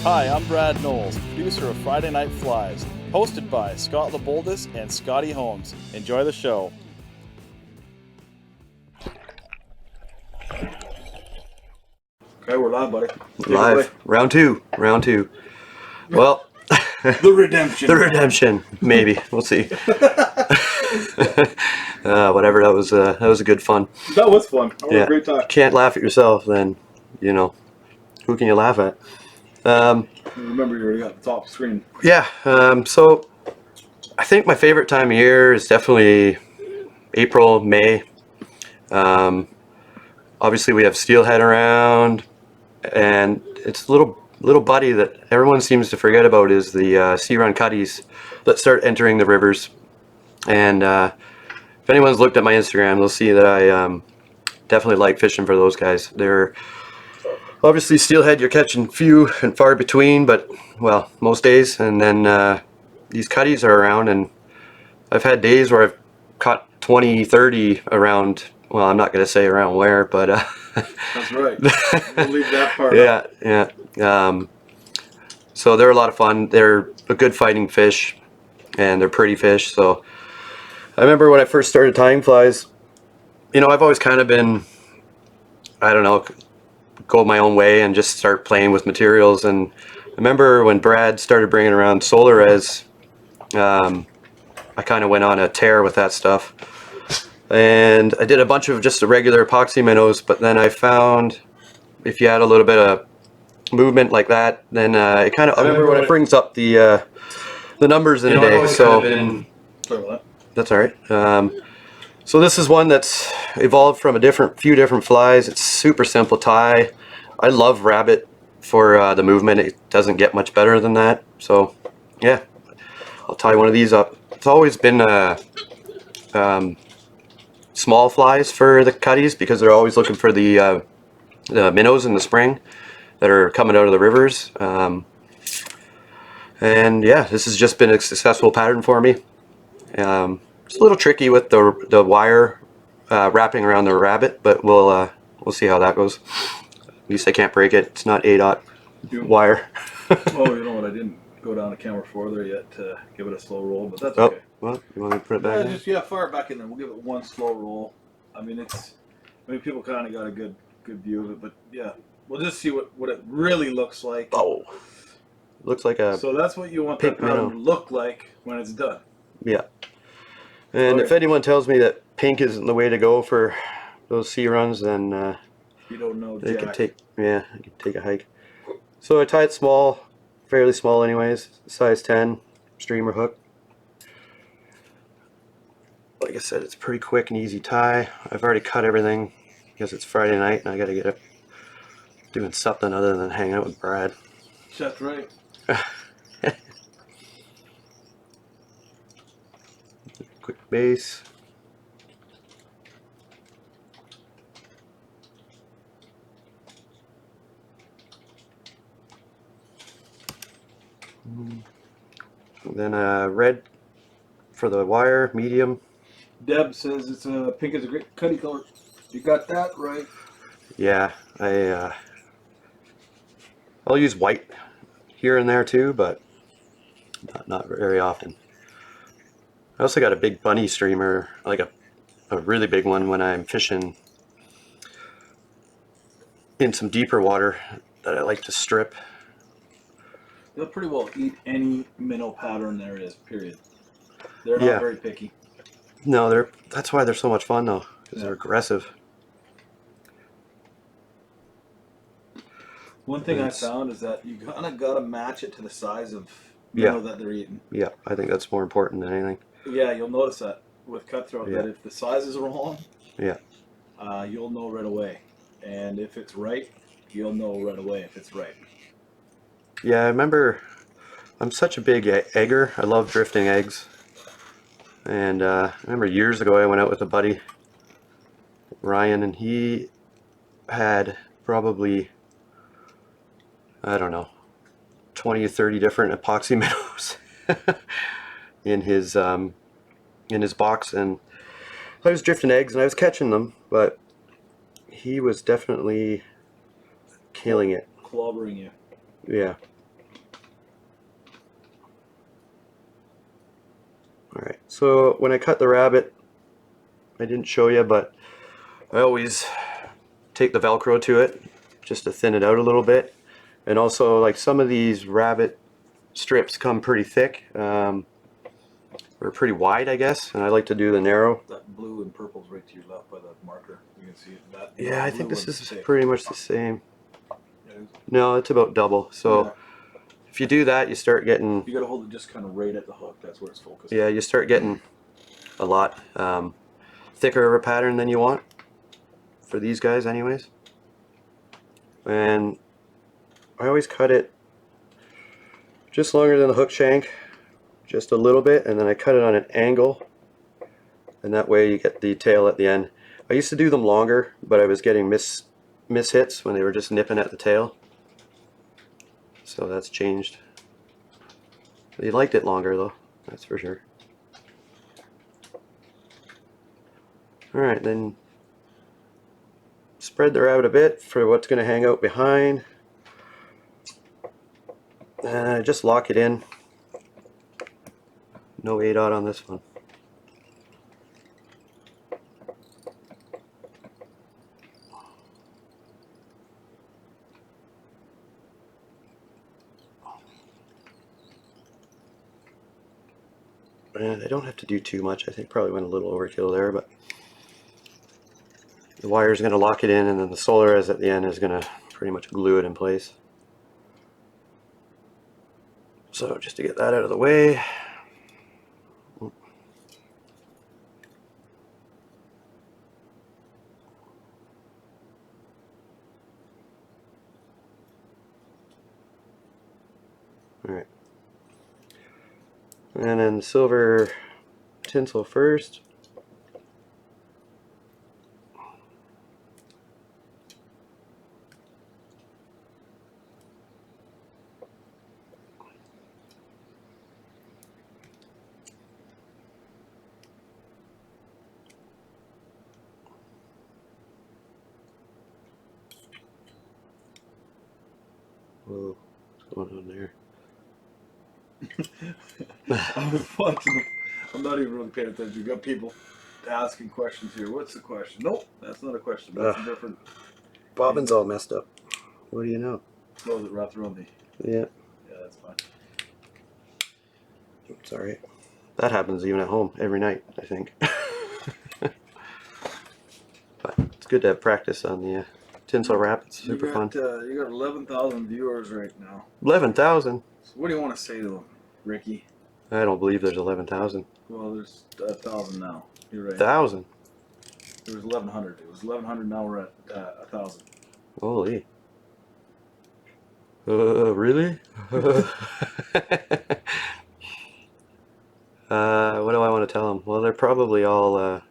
Hi, I'm Brad Knowles, producer of Friday Night Flies, hosted by Scott LeBoldis and Scotty Holmes. Enjoy the show. Okay, we're live, buddy. Live. Round two. Well, The redemption. the redemption. Maybe. We'll see. Whatever. That was a good fun. That was fun. That was Yeah. a great time. Can't laugh at yourself, then who can you laugh at? Remember, you already got the top screen. Yeah. So I think my favorite time of year is definitely April, May. Obviously, we have steelhead around, and it's a little buddy that everyone seems to forget about is the Searun Cutties that start entering the rivers. And if anyone's looked at my Instagram, they'll see that I definitely like fishing for those guys. They're obviously steelhead you're catching few and far between, but well, most days. And then these Cutties are around, and I've had days where I've caught 20, 30 around. Well, I'm not going to say around where, but That's right. We'll leave that part out. yeah. So they're a lot of fun. They're a good fighting fish, and they're pretty fish. So I remember when I first started tying flies, I've always kind of been, I don't know, go my own way and just start playing with materials. And I remember when Brad started bringing around Solarez, I kind of went on a tear with that stuff. And I did a bunch of just the regular epoxy minnows, but then I found if you add a little bit of movement like that, then it kind of, I remember when it brings up the numbers in a day. So Sorry about that. that's all right. So this is one that's evolved from few different flies. It's super simple tie. I love rabbit for the movement. It doesn't get much better than that. So yeah, I'll tie one of these up. It's always been small flies for the Cutties because they're always looking for the minnows in the spring that are coming out of the rivers. And yeah, this has just been a successful pattern for me. It's a little tricky with the wire wrapping around the rabbit, but we'll see how that goes. At least I can't break it. It's not ADOT wire. Oh, you know what? I didn't go down to camera 4 there yet to give it a slow roll, but that's okay. Well, you want me to put it back in? Fire it back in there. We'll give it one slow roll. I mean, people kind of got a good view of it, but yeah, we'll just see what it really looks like. Oh, looks like a So that's what you want pink that pattern minnow. to look like when it's done. Yeah. And if anyone tells me that pink isn't the way to go for those sea runs, then You don't know, they Jack. could take a hike. So I tied small, fairly small anyways, size 10 streamer hook. Like I said, it's a pretty quick and easy tie. I've already cut everything because it's Friday night and I got to get up doing something other than hang out with Brad. That's right. Quick base. Then red for the wire, medium. Deb says it's pink is a great cutty color. You got that right. Yeah, I'll use white here and there too, but not very often. I also got a big bunny streamer, like a really big one when I'm fishing in some deeper water that I like to strip. They'll pretty well eat any minnow pattern there is, period. They're not Yeah. very picky. No, that's why they're so much fun though, because they're aggressive. One thing I found is that you kind of got to match it to the size of minnow that they're eating. Yeah, I think that's more important than anything. Yeah, you'll notice that with cutthroat, that if the size is wrong, Yeah. you'll know right away. And if it's right, you'll know right away if it's right. Yeah, I remember I'm such a big egger. I love drifting eggs. And I remember years ago I went out with a buddy, Ryan, and he had probably, I don't know, 20 or 30 different epoxy minnows in his box, and I was drifting eggs and I was catching them, but he was definitely killing it. Clobbering you. Yeah. Alright, so when I cut the rabbit, I didn't show you, but I always take the Velcro to it just to thin it out a little bit. And also, like, some of these rabbit strips come pretty thick, or pretty wide, I guess, and I like to do the narrow. That blue and purple's right to your left by the marker. You can see it. That Yeah, I blue think this one's is thick. pretty much the same. Yeah, No, it's about double. So yeah. if you do that, you start getting, You gotta hold it just kind of right at the hook. That's where it's focused. yeah, you start getting a lot thicker of a pattern than you want for these guys anyways. And I always cut it just longer than the hook shank, just a little bit, and then I cut it on an angle, and that way you get the tail at the end. I used to do them longer, but I was getting mishits when they were just nipping at the tail, so that's changed. They liked it longer though, that's for sure. Alright, then spread the rabbit a bit for what's going to hang out behind, and just lock it in. No A-dot on this one. And I don't have to do too much. I think probably went a little overkill there, but the wire is going to lock it in, and then the Solarez at the end is going to pretty much glue it in place. So just to get that out of the way, alright, and then silver tinsel first. Whoa, what's going on there? I was watching them. I'm not even really paying attention. You got people asking questions here. What's the question? Nope, that's not a question. That's a different. Bobbin's all messed up. What do you know? Oh, is it wrapped around the? Yeah, Yeah, that's fine. it's alright. That happens even at home every night, I think. But it's good to have practice on the tinsel wrap. It's super fun. You got 11,000 viewers right now. 11,000? So what do you want to say to them, Ricky? I don't believe there's 11,000. Well, there's 1,000 now. You're right. 1,000? It was 1,100. It was 1,100. Now we're at 1,000. Holy. Really? What do I want to tell them? Well, they're probably all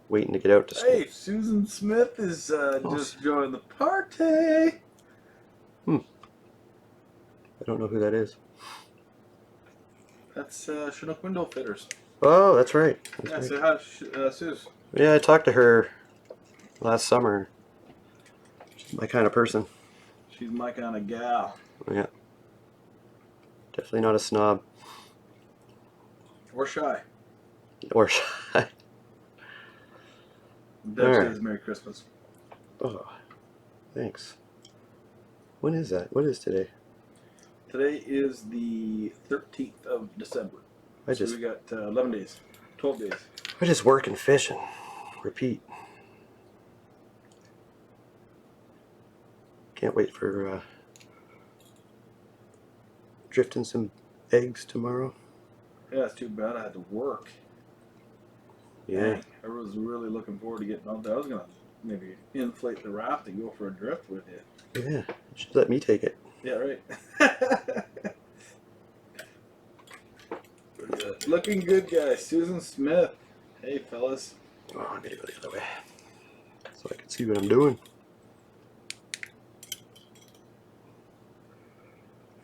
waiting to get out to school. Hey, Susan Smith is just joined the party. I don't know who that is. That's Chinook Window Fitters. Oh, that's right. Yeah, That's say right. hi, Sus. Yeah, I talked to her last summer. She's my kind of person. She's my kind of gal. Yeah. Definitely not a snob. Or shy. Or shy. Deb Alright. says Merry Christmas. Oh, thanks. When is that? What is today? Today is the 13th of December. I So we got 11 days. 12 days. I just work and fish and repeat. Can't wait for drifting some eggs tomorrow. Yeah, it's too bad I had to work. Yeah. Dang, I was really looking forward to getting out there. I was going to maybe inflate the raft and go for a drift with you. Yeah. You should let me take it. Yeah, right. Looking good, guys. Susan Smith. Hey, fellas. Oh, I'm gonna go the other way so I can see what I'm doing.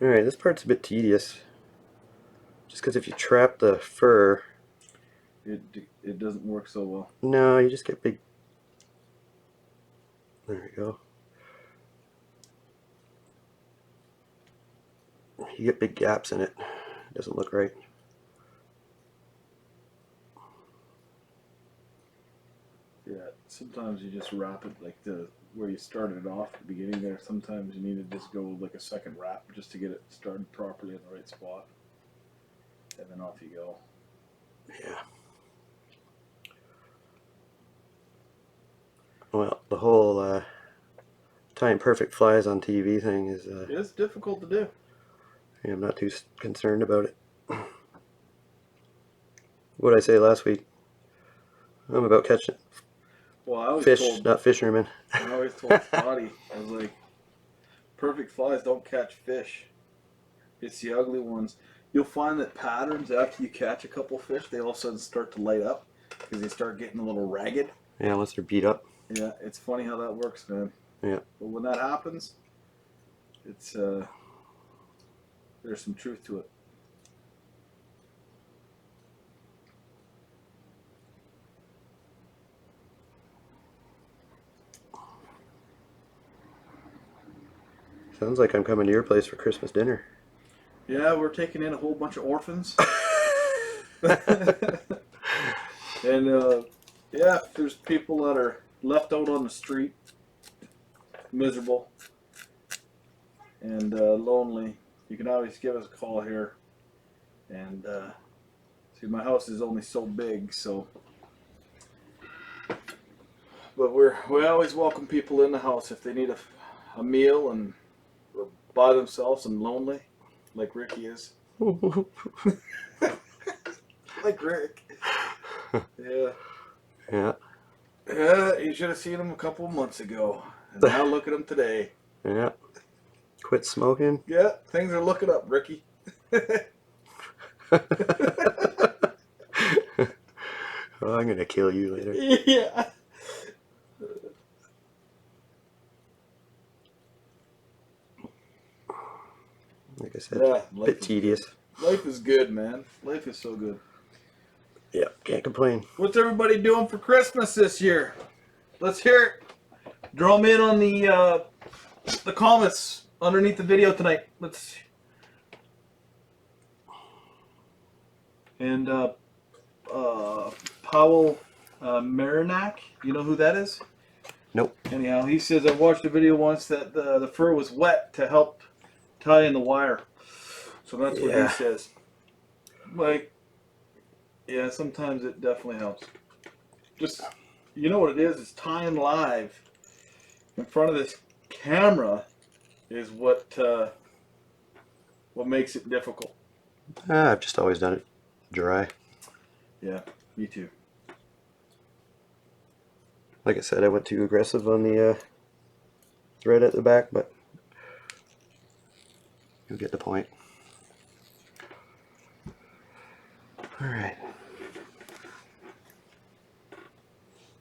Alright, this part's a bit tedious. Just because if you trap the fur, It doesn't work so well. no, you just get big. There we go. You get big gaps in it. It doesn't look right. sometimes you just wrap it like where you started it off at the beginning there. Sometimes you need to just go like a second wrap just to get it started properly in the right spot. And then off you go. Yeah. Well, the whole tying perfect flies on TV thing is... it's difficult to do. yeah, I'm not too concerned about it. What did I say last week? I'm about catching Well, I always fish, not fishermen. I always told Scotty, I was like, perfect flies don't catch fish. It's the ugly ones. You'll find that patterns after you catch a couple fish, they all of a sudden start to light up because they start getting a little ragged. Yeah, once they're beat up. Yeah, it's funny how that works, man. Yeah. But when that happens, it's there's some truth to it. Sounds like I'm coming to your place for Christmas dinner. Yeah, we're taking in a whole bunch of orphans. And yeah, there's people that are left out on the street, miserable and lonely. You can always give us a call here. And see, my house is only so big, so. But we always welcome people in the house if they need a meal and or by themselves and lonely, like Ricky is. Like Rick. Yeah. Yeah. Yeah, you should have seen him a couple of months ago. And now look at him today. Yeah. Quit smoking. Yeah, things are looking up, Ricky. Oh, I'm gonna kill you later. Yeah. Like I said, Yeah, a bit tedious. Life is good, man. Life is so good. Yeah, can't complain. What's everybody doing for Christmas this year? Let's hear it. Draw them in on the comments underneath the video tonight. Let's. And Powell Marinac, you know who that is? Nope. Anyhow, he says I watched a video once that the fur was wet to help tie in the wire. So that's what he says. Like, yeah, sometimes it definitely helps. Just, you know what it is? It's tying live in front of this camera is what makes it difficult. I've just always done it dry. Yeah, me too. Like I said, I went too aggressive on the thread at the back, but you'll get the point. All right.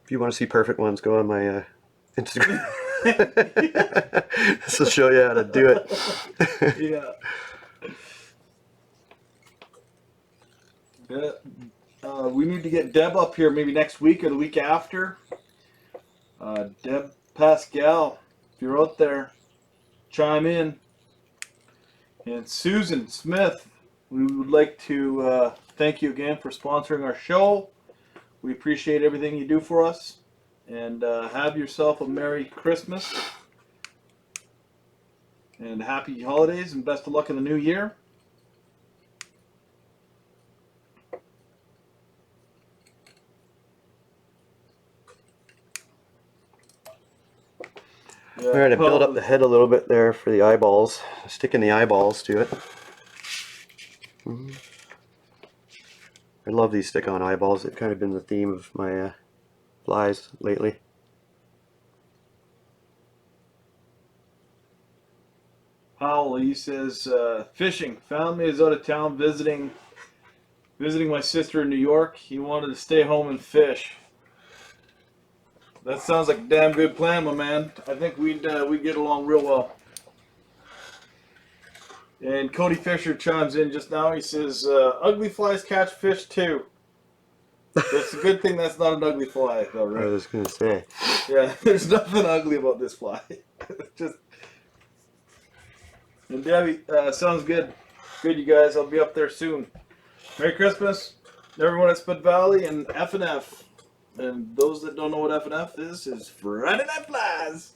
If you want to see perfect ones, go on my Instagram. This will show you how to do it. Yeah. Yeah. We need to get Deb up here maybe next week or the week after. Deb Pascal, if you're out there, chime in. And Susan Smith, we would like to thank you again for sponsoring our show. We appreciate everything you do for us. And have yourself a Merry Christmas. And happy holidays and best of luck in the new year. Yeah, All right, I built up the head a little bit there for the eyeballs. Sticking the eyeballs to it. I love these stick-on eyeballs. They've kind of been the theme of my flies lately. Powell, he says, fishing. Found me is out of town visiting my sister in New York. He wanted to stay home and fish. That sounds like a damn good plan, my man. I think we'd get along real well. And Cody Fisher chimes in just now. He says, ugly flies catch fish too. That's a good thing that's not an ugly fly, though, right? I was going to say. Yeah, there's nothing ugly about this fly. Just. And Debbie, sounds good. Good, you guys. I'll be up there soon. Merry Christmas, everyone at Spud Valley and F&F. And those that don't know what F&F is Friday Night Flies.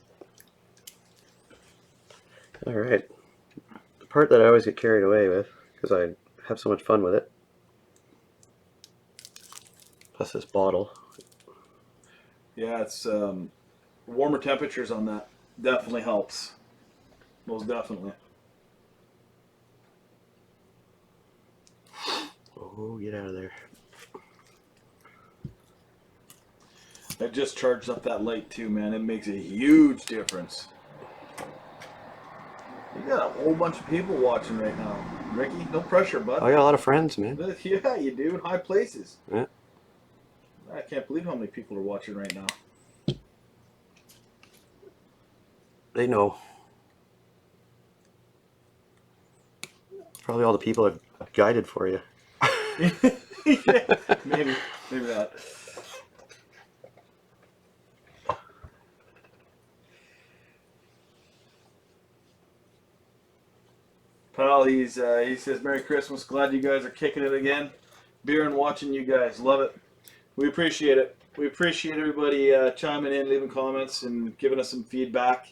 All right. The part that I always get carried away with, because I have so much fun with it, plus this bottle. Yeah, it's warmer temperatures on that definitely helps. Most definitely. Oh, get out of there. I just charged up that light too, man. It makes a huge difference. You got a whole bunch of people watching right now. Ricky, no pressure, bud. I got a lot of friends, man. Yeah, you do. In high places. Yeah. I can't believe how many people are watching right now. They know. Probably all the people I've guided for you. Yeah, maybe that. Pal, he says, Merry Christmas. Glad you guys are kicking it again. Beer and watching you guys. Love it. We appreciate it. We appreciate everybody chiming in, leaving comments, and giving us some feedback.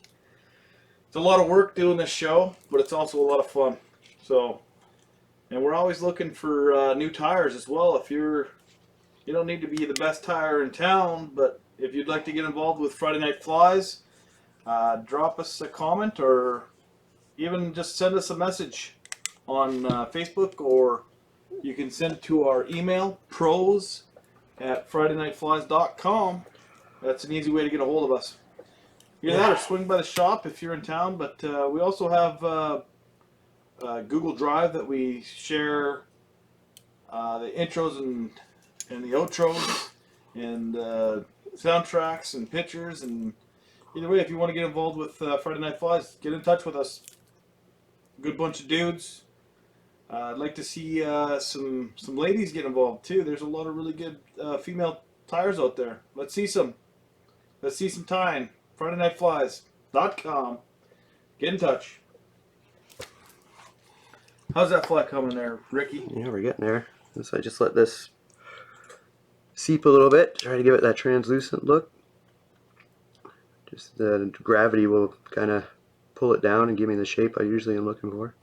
It's a lot of work doing this show, but it's also a lot of fun. So, and we're always looking for new tires as well. If you don't need to be the best tire in town, but if you'd like to get involved with Friday Night Flies, drop us a comment or even just send us a message on Facebook, or you can send it to our email, pros@fridaynightflies.com. That's an easy way to get a hold of us. Either that or swing by the shop if you're in town, but we also have Google Drive that we share the intros and the outros and soundtracks and pictures. And either way, if you want to get involved with Friday Night Flies, get in touch with us. Good bunch of dudes. I'd like to see some ladies get involved too. There's a lot of really good female tires out there. Let's see some. Let's see some tying. FridayNightFlies.com. Get in touch. How's that fly coming there, Ricky? Yeah, we're getting there. So I just let this seep a little bit, try to give it that translucent look. Just the gravity will kind of pull it down and give me the shape I usually am looking for.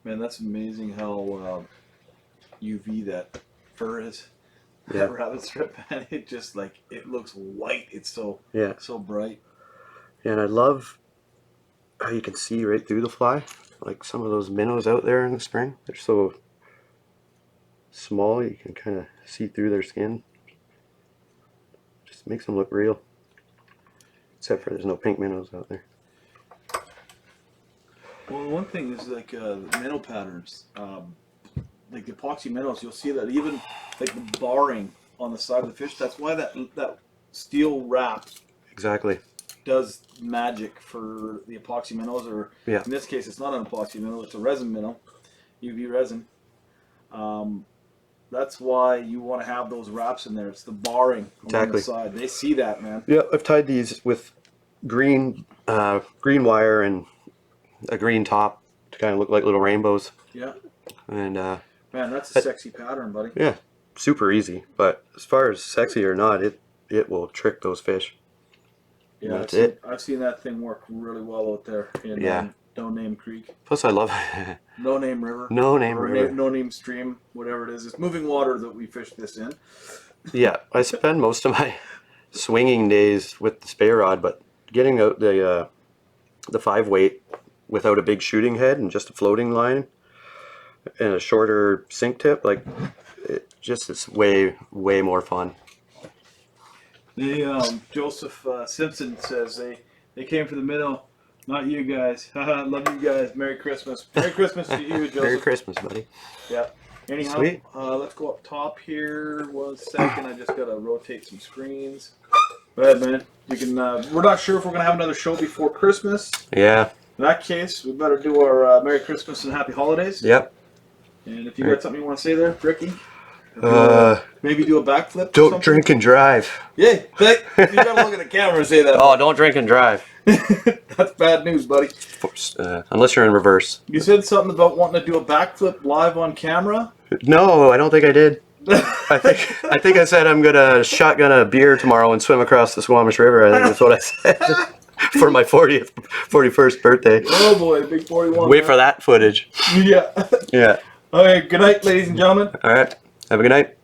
Man, that's amazing how UV that fur is. Yeah. That rabbit strip, man. It just it looks white. It's so bright. And I love how you can see right through the fly. Like some of those minnows out there in the spring, they're so small you can kind of see through their skin. Just makes them look real. Except for there's no pink minnows out there. Well, one thing is the minnow patterns, like the epoxy minnows. You'll see that even like the barring on the side of the fish. That's why that steel wrap Exactly. does magic for the epoxy minnows. Or in this case, it's not an epoxy minnow; it's a resin minnow, UV resin. That's why you want to have those wraps in there. It's the barring on the side. They see that, man. Yeah, I've tied these with green wire and a green top to kind of look like little rainbows. Yeah. And man, that's a sexy pattern, buddy. Yeah, super easy. But as far as sexy or not, it will trick those fish. Yeah, I've seen that thing work really well out there in No Name Creek. Plus, I love No Name River. No Name River. No Name Stream, whatever it is. It's moving water that we fish this in. Yeah, I spend most of my swinging days with the spay rod, but getting out the 5-weight without a big shooting head and just a floating line and a shorter sink tip, it's way more fun. Joseph Simpson says they came for the minnow, not you guys. Haha, love you guys. Merry Christmas. Merry Christmas to you, Joseph. Merry Christmas, buddy. Yeah. Anyhow, Sweet. Let's go up top here. 1 second. I just gotta rotate some screens. Go ahead, man. You can. We're not sure if we're gonna have another show before Christmas. Yeah. In that case, we better do our Merry Christmas and Happy Holidays. Yep. And if you got something you want to say there, Ricky, maybe do a backflip. Don't drink and drive. Yeah, you gotta look at the camera and say that. Oh, don't drink and drive. That's bad news, buddy. Unless you're in reverse. You said something about wanting to do a backflip live on camera. No, I don't think I did. I think I said I'm gonna shotgun a beer tomorrow and swim across the Squamish River. I think that's what I said for my 41st birthday. Oh boy, big 41. Wait for that footage. Yeah. Yeah. Okay, good night, ladies and gentlemen. All right. Have a good night.